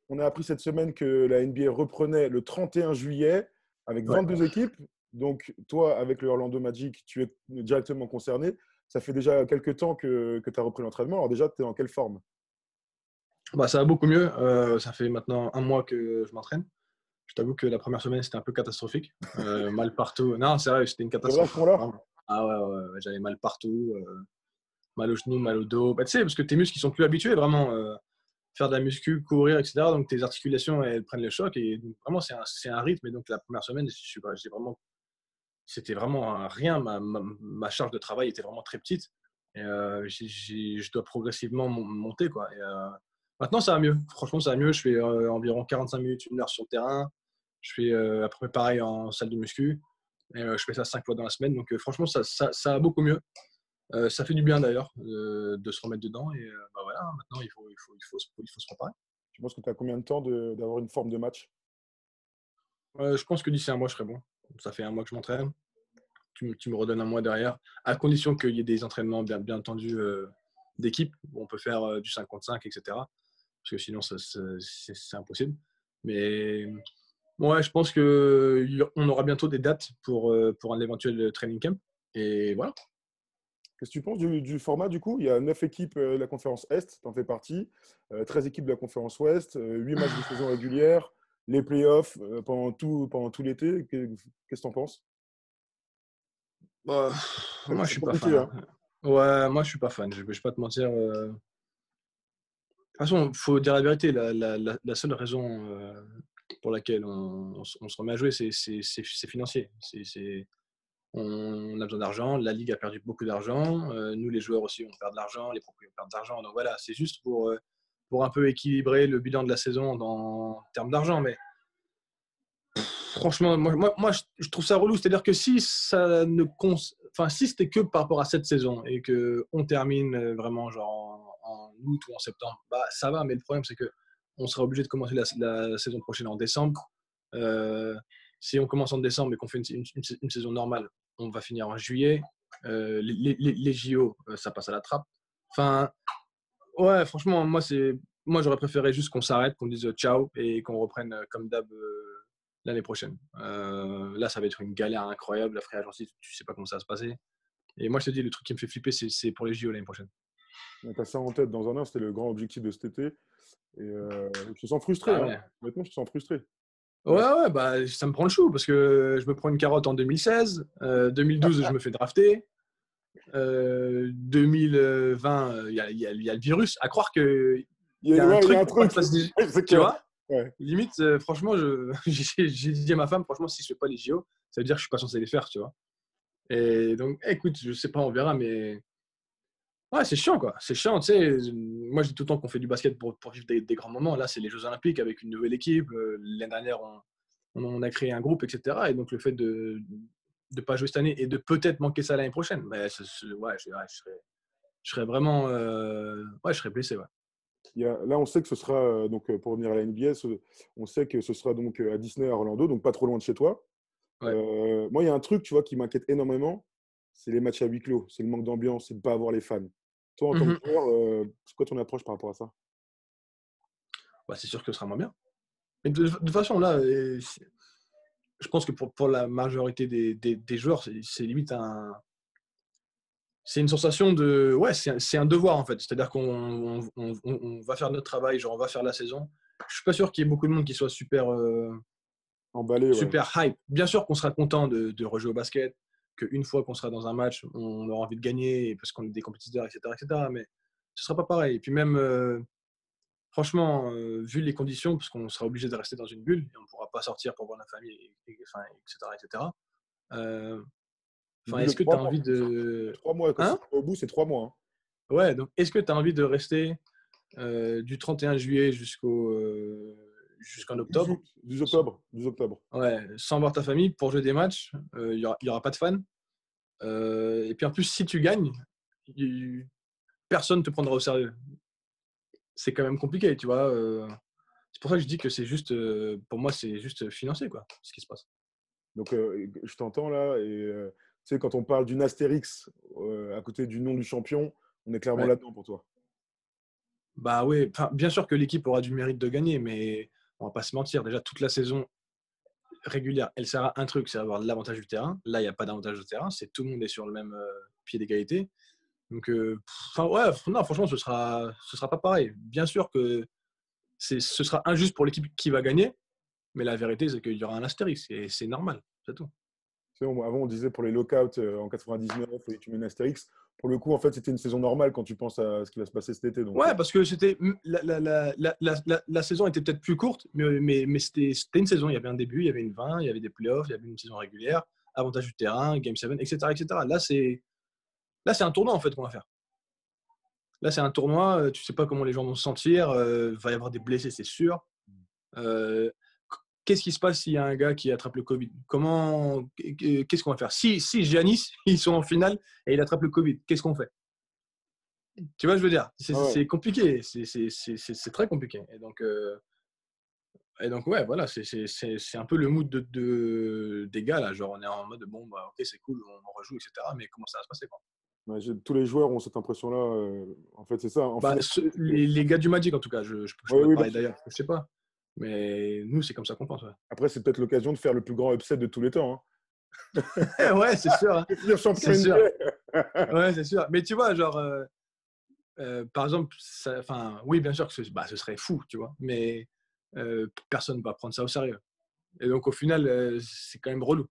on a appris cette semaine que la NBA reprenait le 31 juillet avec Ouais. 22 équipes. Donc, toi, avec le Orlando Magic, tu es directement concerné. Ça fait déjà quelques temps que tu as repris l'entraînement. Alors déjà, tu es en quelle forme? Bah, ça va beaucoup mieux. Ça fait maintenant un mois que je m'entraîne. Je t'avoue que la première semaine, c'était un peu catastrophique. Mal partout. Non, c'est vrai, c'était une C'est vrai à ce catastrophe. point-là? Vraiment. Ah ouais, ouais, ouais, j'avais mal partout. Mal au genou, mal au dos. Bah, tu sais, parce que tes muscles, ils sont plus habitués vraiment. Faire de la muscu, courir, etc. Donc tes articulations, elles prennent le choc. Et donc, vraiment, c'est un rythme. Et donc la première semaine, c'était vraiment rien. Ma charge de travail était vraiment très petite. Et je dois progressivement monter, quoi. Et, maintenant, ça va mieux. Franchement, ça va mieux. Je fais environ 45 minutes, 1 heure sur le terrain. Je fais à peu près pareil en salle de muscu. Et je fais ça 5 fois dans la semaine. Donc, franchement, ça va beaucoup mieux. Ça fait du bien d'ailleurs de se remettre dedans. Et bah voilà, maintenant, il faut se préparer. Tu penses que tu as combien de temps d'avoir une forme de match? Je pense que d'ici un mois, je serai bon. Ça fait un mois que je m'entraîne. Tu me redonnes un mois derrière, à condition qu'il y ait des entraînements bien entendu d'équipe, où on peut faire du 5 contre 5, etc. Parce que sinon, c'est impossible. Mais ouais, je pense qu'on aura bientôt des dates pour un éventuel training camp. Et voilà. Qu'est-ce que tu penses du format du coup? Il y a 9 équipes de la conférence Est, tu en fais partie, 13 équipes de la conférence Ouest, 8 matchs de saison régulière, les playoffs pendant tout l'été. Qu'est-ce que tu en penses? Bah, moi, je C'est suis pas fan, compliqué, hein. hein? Ouais, moi, je suis pas fan. Je vais pas te mentir. De toute façon, il faut dire la vérité. La seule raison pour laquelle on se remet à jouer, c'est financier. On a besoin d'argent. La Ligue a perdu beaucoup d'argent. Nous, les joueurs aussi, on perd de l'argent. Les propriétaires perdent de l'argent. Donc voilà, c'est juste pour un peu équilibrer le bilan de la saison en termes d'argent. Mais franchement, moi je trouve ça relou. C'est-à-dire que si ça ne enfin, si c'était que par rapport à cette saison et qu'on termine vraiment genre en août ou en septembre, bah ça va. Mais le problème, c'est que on sera obligé de commencer la saison prochaine en décembre. Euh, Si on commence en décembre et qu'on fait une saison normale, on va finir en juillet. Les JO, ça passe à la trappe. Enfin, ouais, franchement, moi j'aurais préféré juste qu'on s'arrête, qu'on dise ciao et qu'on reprenne comme d'hab l'année prochaine. Là, ça va être une galère incroyable. La free agency, tu sais pas comment ça va se passer. Et moi, je te dis, le truc qui me fait flipper, c'est pour les JO l'année prochaine. Tu as ça en tête dans un an, c'était le grand objectif de cet été. Et je te sens frustré, Ah hein. ouais. Honnêtement, je te sens frustré. Ouais, ouais, bah, ça me prend le chou parce que je me prends une carotte en 2016. 2012, je me fais drafter. 2020, il y a le virus. À croire qu'il y a un Ouais, il y a truc un pour pas que truc. je fasse des. C'est Tu clair. vois? Ouais. Limite, franchement, j'ai dit à ma femme, franchement, si je fais pas les JO, ça veut dire que je suis pas censé les faire, tu vois. Et donc, écoute, je sais pas, on verra, mais ouais, c'est chiant, quoi. C'est chiant, tu sais. Moi, je dis tout le temps qu'on fait du basket pour vivre des grands moments. Là, c'est les Jeux Olympiques avec une nouvelle équipe. L'année dernière, on a créé un groupe, etc. Et donc, le fait de ne pas jouer cette année et de peut-être manquer ça l'année prochaine, mais ouais, je serais vraiment. Ouais, je serais blessé, ouais. Là, on sait que ce sera, donc, pour revenir à la NBA, on sait que ce sera donc à Disney, à Orlando, donc pas trop loin de chez toi. Ouais. Moi, il y a un truc, tu vois, qui m'inquiète énormément, c'est les matchs à huis clos, c'est le manque d'ambiance, c'est de ne pas avoir les fans. Toi, en tant que Mhm. joueur, c'est quoi ton approche par rapport à ça? Bah, c'est sûr que ce sera moins bien. Mais de toute façon, là, je pense que pour la majorité des joueurs, c'est limite c'est une sensation de. Ouais, c'est un devoir en fait. C'est-à-dire qu'on va faire notre travail, genre on va faire la saison. Je suis pas sûr qu'il y ait beaucoup de monde qui soit Emballé, ouais. super hype. Bien sûr qu'on sera content de rejouer au basket, qu'une fois qu'on sera dans un match, on aura envie de gagner parce qu'on est des compétiteurs, etc., etc. Mais ce sera pas pareil. Et puis même, franchement, vu les conditions, parce qu'on sera obligé de rester dans une bulle et on ne pourra pas sortir pour voir la famille, enfin, etc., etc. Euh, Une Enfin, bulle de est-ce que tu 3 as mois, envie c'est ça. de. 3 mois, quand Hein? c'est au bout, c'est 3 mois, hein. Ouais, donc est-ce que tu as envie de rester du 31 juillet jusqu'en 12 octobre, août, 12 octobre, 12 octobre. ouais, sans voir ta famille pour jouer des matchs? Il y aura pas de fans. Et puis en plus, si tu gagnes, il- personne ne te prendra au sérieux. C'est quand même compliqué, tu vois. C'est pour ça que je dis que c'est juste, pour moi, c'est juste financier, quoi, ce qui se passe. Donc, je t'entends là, et tu sais, quand on parle d'une astérix à côté du nom du champion, on est clairement Ouais. là-dedans pour toi. Bah oui, bien sûr que l'équipe aura du mérite de gagner, mais on va pas se mentir. Déjà, toute la saison régulière, elle sert à un truc, c'est avoir l'avantage du terrain. Là, il n'y a pas d'avantage de terrain, c'est tout le monde est sur le même pied d'égalité. Donc, ouais, non, franchement, ce sera pas pareil. Bien sûr que ce sera injuste pour l'équipe qui va gagner, mais la vérité, c'est qu'il y aura un astérisque et c'est normal, c'est tout. Tu sais, avant, on disait pour les lockouts en 99, et tu mets une Astérix. Pour le coup, en fait, c'était une saison normale quand tu penses à ce qui va se passer cet été. Donc, Ouais, parce que c'était la saison était peut-être plus courte, mais c'était une saison. Il y avait un début, il y avait une 20, il y avait des playoffs, il y avait une saison régulière, avantage du terrain, Game 7, etc., etc. Là, c'est un tournoi en fait qu'on va faire. Là, c'est un tournoi, tu sais pas comment les gens vont se sentir, va y avoir des blessés, c'est sûr. Euh, Qu'est-ce qui se passe s'il y a un gars qui attrape le Covid? Qu'est-ce qu'on va faire? Si Giannis, ils sont en finale et il attrape le Covid, qu'est-ce qu'on fait? Tu vois, je veux dire, ah ouais. c'est compliqué, c'est très compliqué. Et donc ouais, voilà, c'est un peu le mood des gars là. Genre, on est en mode bon, bah, ok, c'est cool, on rejoue, etc. Mais comment ça va se passer, quoi? Ouais, tous les joueurs ont cette impression-là. En fait, c'est ça. En Bah, finale, les gars du Magic, en tout cas, je oui, pourrais oui, bien parler sûr. d'ailleurs, je sais pas. Mais nous, c'est comme ça qu'on pense. Ouais, Après, c'est peut-être l'occasion de faire le plus grand upset de tous les temps, hein. ouais, c'est sûr, hein. De finir champion C'est sûr. NBA. Ouais, c'est sûr. Mais tu vois, genre, par exemple, oui, bien sûr que ce serait fou, tu vois. Mais personne ne va prendre ça au sérieux. Et donc, au final, c'est quand même relou.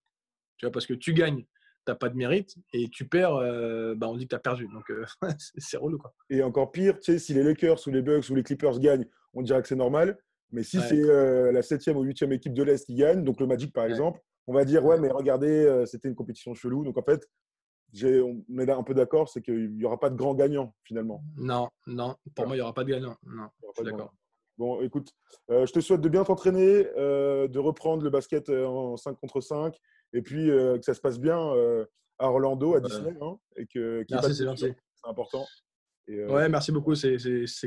Tu vois, parce que tu gagnes, tu n'as pas de mérite, et tu perds, bah, on dit que tu as perdu. Donc, c'est relou, quoi. Et encore pire, tu sais, si les Lakers ou les Bucks ou les Clippers gagnent, on dirait que c'est normal. Mais si c'est Ouais, la 7e ou 8e équipe de l'Est qui gagne, donc le Magic par ouais, exemple, on va dire ouais, ouais. mais regardez, c'était une compétition chelou. Donc en fait, on est là un peu d'accord, c'est qu'il n'y aura pas de grand gagnant finalement. Non, non, pour Voilà, moi, il n'y aura pas de gagnant. Non, il y aura je pas suis de grand gagnant. d'accord. Bon, écoute, je te souhaite de bien t'entraîner, de reprendre le basket en 5 contre 5, et puis que ça se passe bien à Orlando, à Euh, Disney, hein, et qu'il n'y ait pas Merci, de c'est blessure. gentil. C'est important. Et, Ouais, merci beaucoup, c'est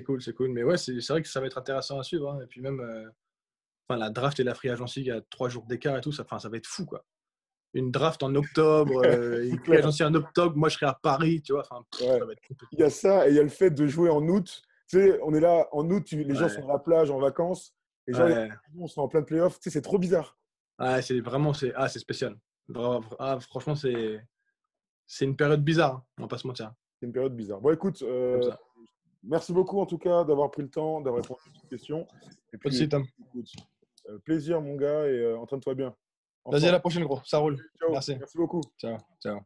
cool, c'est cool. Mais ouais, c'est vrai que ça va être intéressant à suivre, hein. Et puis même, la draft et la free agency, il y a 3 jours d'écart et tout, ça va être fou, quoi. Une draft en octobre, c'est une free clair. agency en octobre, moi je serai à Paris, tu vois, Ouais. ça va être Il y compliqué. a ça, et il y a le fait de jouer en août. Tu sais, on est là en août, les gens Ouais, sont à la plage, en vacances, et genre, ouais, on sera en plein playoff. Tu sais, c'est trop bizarre. ouais, c'est spécial. Franchement, c'est une période bizarre, hein, on va pas se mentir. C'est une période bizarre. Bon, écoute, Comme ça. merci beaucoup en tout cas d'avoir pris le temps, d'avoir répondu à toutes ces questions. Et Pas de puis, soucis, Tom. écoute, plaisir, mon gars, et entraîne-toi bien. En Vas-y, à forme. la prochaine, gros. Ça roule. Ciao. Merci. Merci beaucoup. Ciao. Ciao.